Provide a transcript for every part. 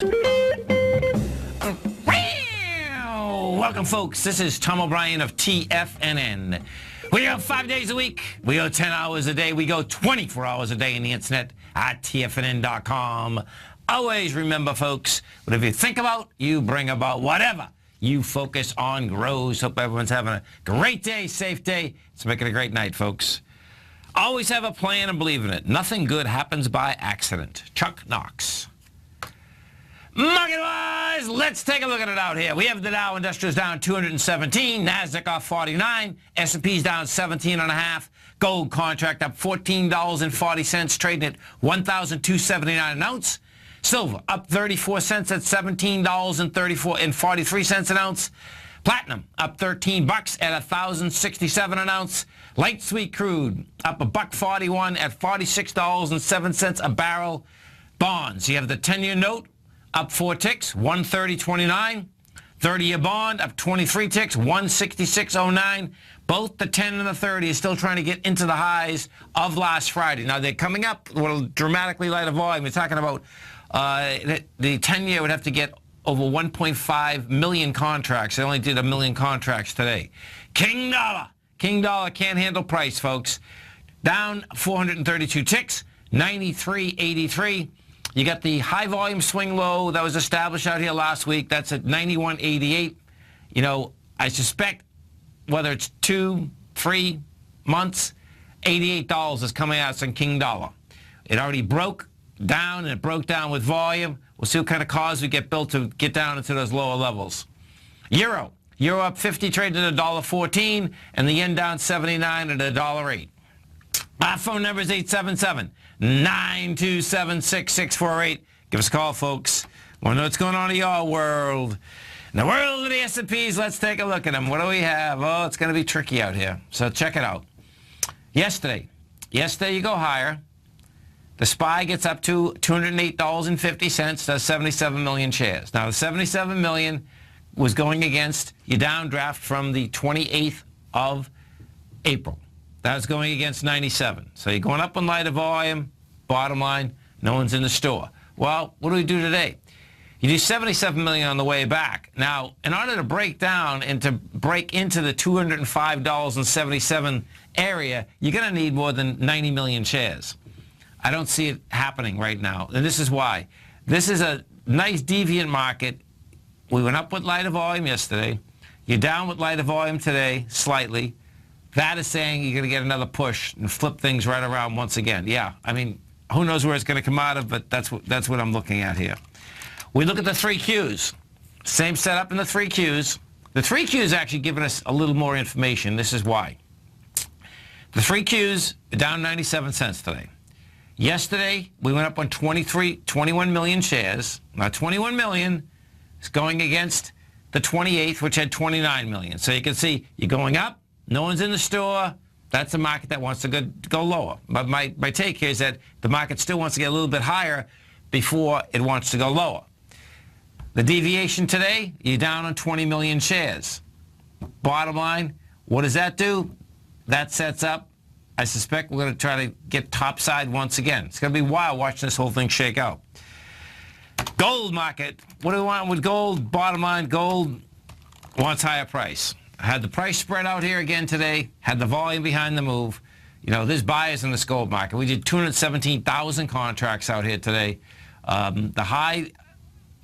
Welcome, folks. This is Tom O'Brien of TFNN. We go 5 days a week. We go 10 hours a day. We go 24 hours a day on the internet at TFNN.com. Always remember, folks, whatever you think about, you bring about. Whatever you focus on grows. Hope everyone's having a great day, safe day. Let's make it a great night, folks. Always have a plan and believe in it. Nothing good happens by accident. Chuck Knox. Market-wise, let's take a look at it out here. We have the Dow Industrials down 217, NASDAQ off 49, S&P's down 17.5, gold contract up $14.40, trading at $1,279 an ounce. Silver up 34 cents at $17.43 an ounce. Platinum up 13 bucks at $1,067 an ounce. Light sweet crude up $1.41 at $46.07 a barrel. Bonds, you have the 10-year note up 4 ticks, 130.29. 30-year bond up 23 ticks, 166.09. Both the 10 and the 30 is still trying to get into the highs of last Friday. Now, they're coming up with a dramatically lighter volume. We're talking about the 10-year would have to get over 1.5 million contracts. They only did 1 million contracts today. King dollar. King dollar can't handle price, folks. Down 432 ticks, 93.83. You got the high volume swing low that was established out here last week. That's at 91.88. You know, I suspect whether it's 2, 3 months, $88 is coming out some King dollar. It already broke down, and it broke down with volume. We'll see what kind of cause we get built to get down into those lower levels. Euro up 50, traded at $1.14, and the yen down 79 at $1.08. Our phone number is 877-927-6648. Give us a call, folks. Want to know what's going on in your world. In the world of the S&Ps, let's take a look at them. What do we have? Oh, it's going to be tricky out here. So check it out. Yesterday you go higher. The SPY gets up to $208.50. That's 77 million shares. Now, the 77 million was going against your downdraft from the 28th of April. That's going against 97. So you're going up on lighter volume. Bottom line, no one's in the store. Well, what do we do today? You do 77 million on the way back. Now, in order to break down and to break into the $205.77 area, you're going to need more than 90 million shares. I don't see it happening right now, and this is why. This is a nice deviant market. We went up with lighter volume yesterday. You're down with lighter volume today, slightly. That is saying you're going to get another push and flip things right around once again. Yeah, I mean, who knows where it's going to come out of, but that's what I'm looking at here. We look at the 3 Qs. Same setup in the 3 Qs. The 3 Qs actually giving us a little more information. This is why. The 3 Qs are down 97 cents today. Yesterday, we went up on 21 million shares. Now, 21 million is going against the 28th, which had 29 million. So you can see you're going up. No one's in the store. That's a market that wants to go lower. But my take here is that the market still wants to get a little bit higher before it wants to go lower. The deviation today, you're down on 20 million shares. Bottom line, what does that do? That sets up, I suspect we're going to try to get topside once again. It's going to be wild watching this whole thing shake out. Gold market. What do we want with gold? Bottom line, gold wants higher price. I had the price spread out here again today, had the volume behind the move. You know, there's buyers in this gold market. We did 217,000 contracts out here today. The high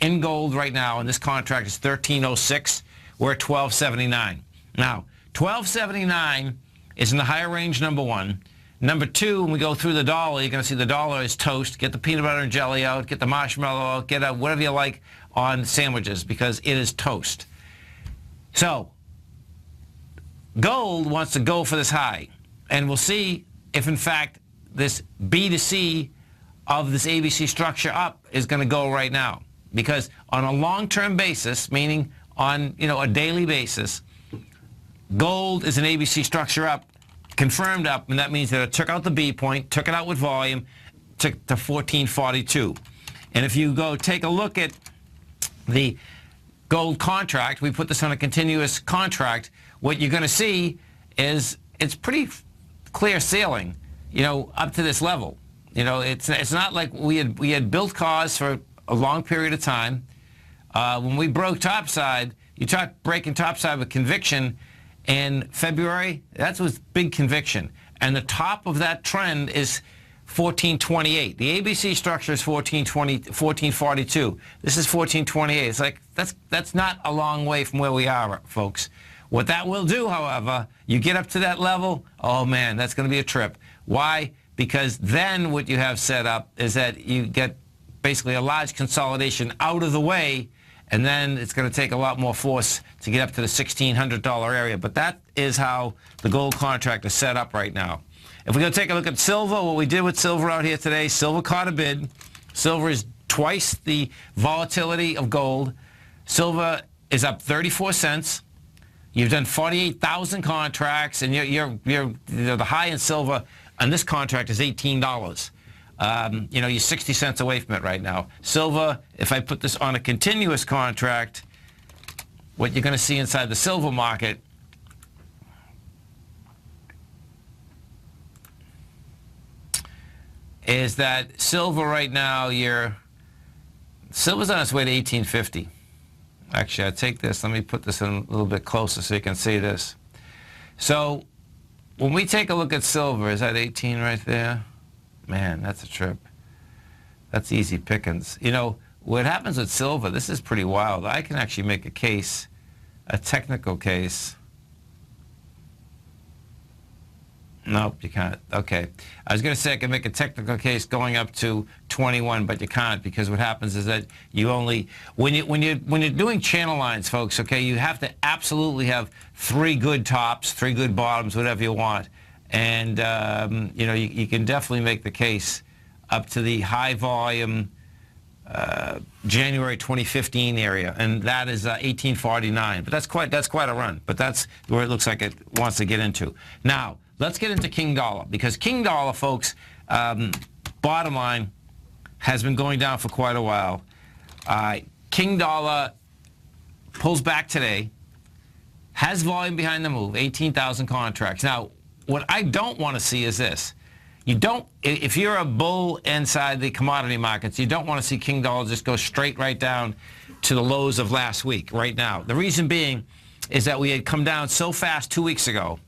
in gold right now in this contract is 1306. We're at 1279. Now, 1279 is in the higher range, number one. Number two, when we go through the dollar, you're going to see the dollar is toast. Get the peanut butter and jelly out, get the marshmallow out, get out whatever you like on sandwiches because it is toast. So, gold wants to go for this high, and we'll see if, in fact, this B to C of this ABC structure up is going to go right now. Because on a long-term basis, meaning on a daily basis, gold is an ABC structure up, confirmed up, and that means that it took out the B point, took it out with volume, took to 1442. And if you go take a look at the gold contract, we put this on a continuous contract, what you're going to see is it's pretty clear sailing, up to this level. It's not like we had built cars for a long period of time. When we broke topside, you talk breaking topside with conviction in February, that was big conviction. And the top of that trend is 1428. The ABC structure is 1442. This is 1428. It's like, that's not a long way from where we are, folks. What that will do, however, you get up to that level, oh man, that's going to be a trip. Why? Because then what you have set up is that you get basically a large consolidation out of the way, and then it's going to take a lot more force to get up to the $1,600 area. But that is how the gold contract is set up right now. If we go take a look at silver, what we did with silver out here today, silver caught a bid. Silver is twice the volatility of gold. Silver is up 34 cents. You've done 48,000 contracts, and you're the high in silver on this contract is $18. You know, you're 60 cents away from it right now. Silver, if I put this on a continuous contract, what you're going to see inside the silver market is that silver right now, silver's on its way to 1850. Actually, I'll take this. Let me put this in a little bit closer so you can see this. So when we take a look at silver, is that 18 right there? Man, that's a trip. That's easy pickings. You know, what happens with silver, this is pretty wild. I can actually make a case, a technical case. Nope, you can't. Okay. I was going to say I can make a technical case going up to 21, but you can't, because what happens is that you only, when you're doing channel lines, folks, okay, you have to absolutely have 3 good tops, 3 good bottoms, whatever you want. And, you know, you can definitely make the case up to the high volume January 2015 area, and that is 1849. But that's quite a run. But that's where it looks like it wants to get into. Now, let's get into King Dollar, because King Dollar, folks, bottom line, has been going down for quite a while. King Dollar pulls back today, has volume behind the move, 18,000 contracts. Now, what I don't want to see is this. If you're a bull inside the commodity markets, you don't want to see King Dollar just go straight right down to the lows of last week, right now. The reason being is that we had come down so fast 2 weeks ago,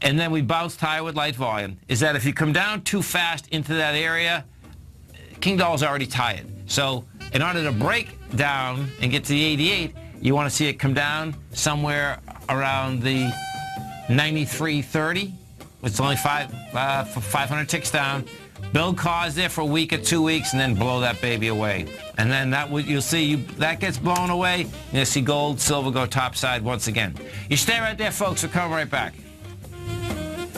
and then we bounced higher with light volume, is that if you come down too fast into that area, King Dollar's already tired. So in order to break down and get to the 88, you want to see it come down somewhere around the 93.30. It's only 500 ticks down. Build cause there for a week or 2 weeks, and then blow that baby away. And then you'll see that gets blown away, and you'll see gold, silver go topside once again. You stay right there, folks. We'll come right back.